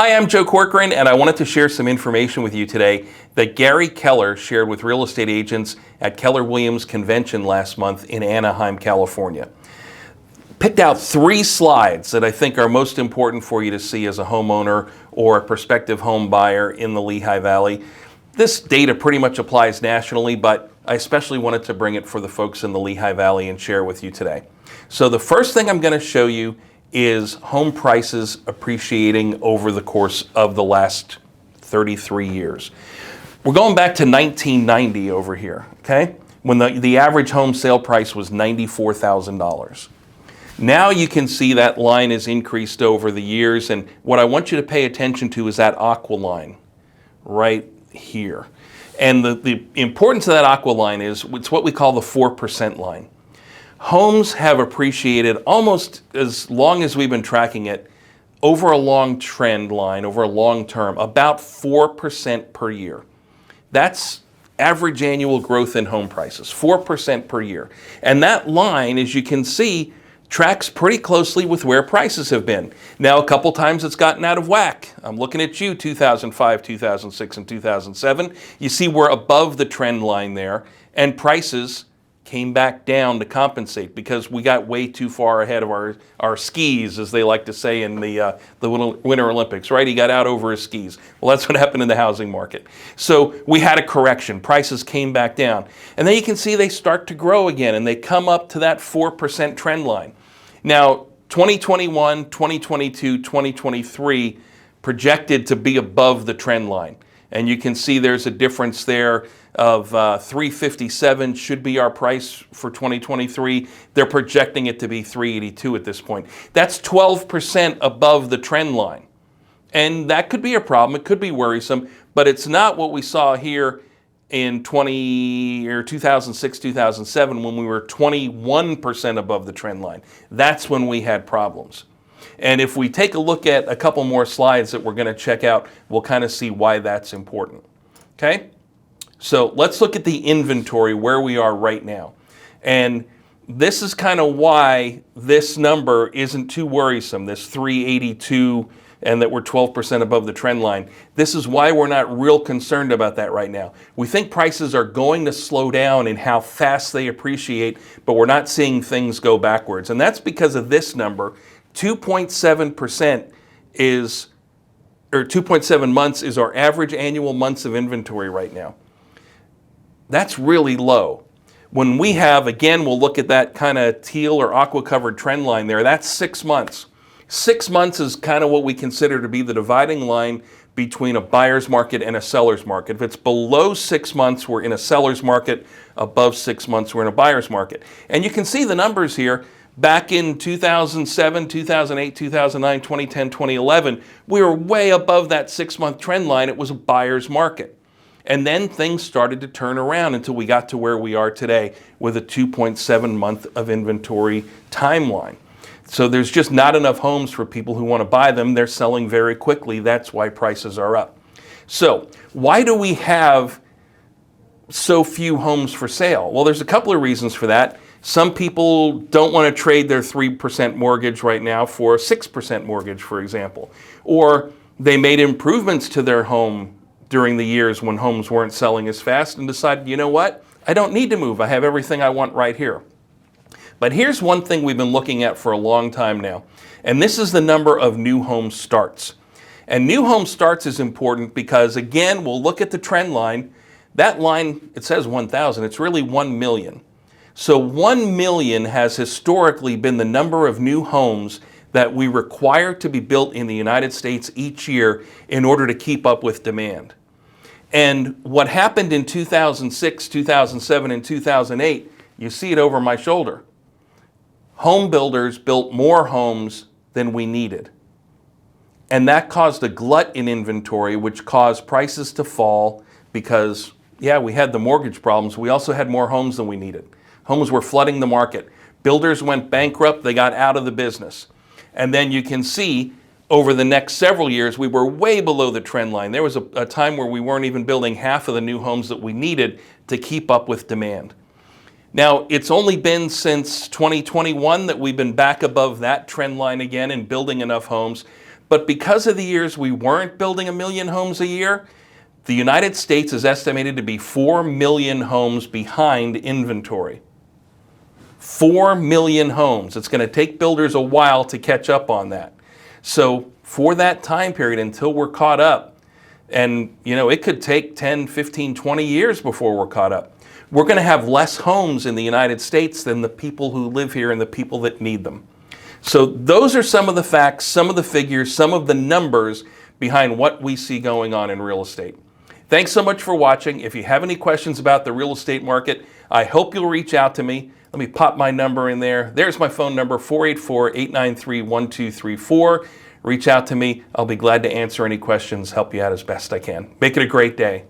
Hi, I'm Joe Corcoran, and I wanted to share some information with you today that Gary Keller shared with real estate agents at Keller Williams convention last month in Anaheim, California. Picked out 3 slides that I think are most important for you to see as a homeowner or a prospective home buyer in the Lehigh Valley. This data pretty much applies nationally, but I especially wanted to bring it for the folks in the Lehigh Valley and share with you today. So the first thing I'm going to show you is home prices appreciating over the course of the last 33 years. We're going back to 1990 over here, okay? When the average home sale price was $94,000. Now you can see that line has increased over the years, and what I want you to pay attention to is that aqua line right here. And the importance of that aqua line is it's what we call the 4% line. Homes have appreciated almost as long as we've been tracking it over a long trend line, over a long term, about 4% per year. That's average annual growth in home prices, 4% per year. And that line, as you can see, tracks pretty closely with where prices have been. Now, a couple times it's gotten out of whack. I'm looking at you, 2005, 2006, and 2007. You see we're above the trend line there, and prices came back down to compensate because we got way too far ahead of our skis, as they like to say in the Winter Olympics, right? He got out over his skis. Well, that's what happened in the housing market. So we had a correction. Prices came back down. And then you can see they start to grow again, and they come up to that 4% trend line. Now, 2021, 2022, 2023 projected to be above the trend line. And you can see there's a difference there of 357 should be our price for 2023. They're projecting it to be 382 at this point. That's 12% above the trend line. And that could be a problem. It could be worrisome, but it's not what we saw here in 2006, 2007 when we were 21% above the trend line. That's when we had problems. And if we take a look at a couple more slides that we're going to check out, we'll kind of see why that's important. Okay? So let's look at the inventory where we are right now. And this is kind of why this number isn't too worrisome, this 382, and that we're 12% above the trend line. This is why we're not real concerned about that right now. We think prices are going to slow down in how fast they appreciate, but we're not seeing things go backwards. And that's because of this number. 2.7% is, or 2.7 months is our average annual months of inventory right now. That's really low. When we have, again, we'll look at that kind of teal or aqua covered trend line there, that's 6 months. 6 months is kind of what we consider to be the dividing line between a buyer's market and a seller's market. If it's below 6 months, we're in a seller's market. Above 6 months, we're in a buyer's market. And you can see the numbers here. Back in 2007, 2008, 2009, 2010, 2011, we were way above that 6-month trend line. It was a buyer's market. And then things started to turn around until we got to where we are today with a 2.7 month of inventory timeline. So there's just not enough homes for people who want to buy them. They're selling very quickly. That's why prices are up. So why do we have so few homes for sale? Well, there's a couple of reasons for that. Some people don't want to trade their 3% mortgage right now for a 6% mortgage, for example. Or they made improvements to their home during the years when homes weren't selling as fast and decided, you know what? I don't need to move. I have everything I want right here. But here's one thing we've been looking at for a long time now, and this is the number of new home starts. And new home starts is important because, again, we'll look at the trend line. That line, it says 1,000. It's really 1 million. So 1 million has historically been the number of new homes that we require to be built in the United States each year in order to keep up with demand. And what happened in 2006, 2007, and 2008, you see it over my shoulder. Home builders built more homes than we needed. And that caused a glut in inventory, which caused prices to fall because, yeah, we had the mortgage problems. We also had more homes than we needed. Homes were flooding the market. Builders went bankrupt. They got out of the business. And then you can see over the next several years, we were way below the trend line. There was a time where we weren't even building half of the new homes that we needed to keep up with demand. Now, it's only been since 2021 that we've been back above that trend line again and building enough homes. But because of the years we weren't building 1 million homes a year, the United States is estimated to be 4 million homes behind inventory. 4 million homes. It's going to take builders a while to catch up on that. So for that time period, until we're caught up, and it could take 10, 15, 20 years before we're caught up, we're going to have less homes in the United States than the people who live here and the people that need them. So those are some of the facts, some of the figures, some of the numbers behind what we see going on in real estate. Thanks so much for watching. If you have any questions about the real estate market, I hope you'll reach out to me. Let me pop my number in there. There's my phone number, 484-893-1234. Reach out to me. I'll be glad to answer any questions, help you out as best I can. Make it a great day.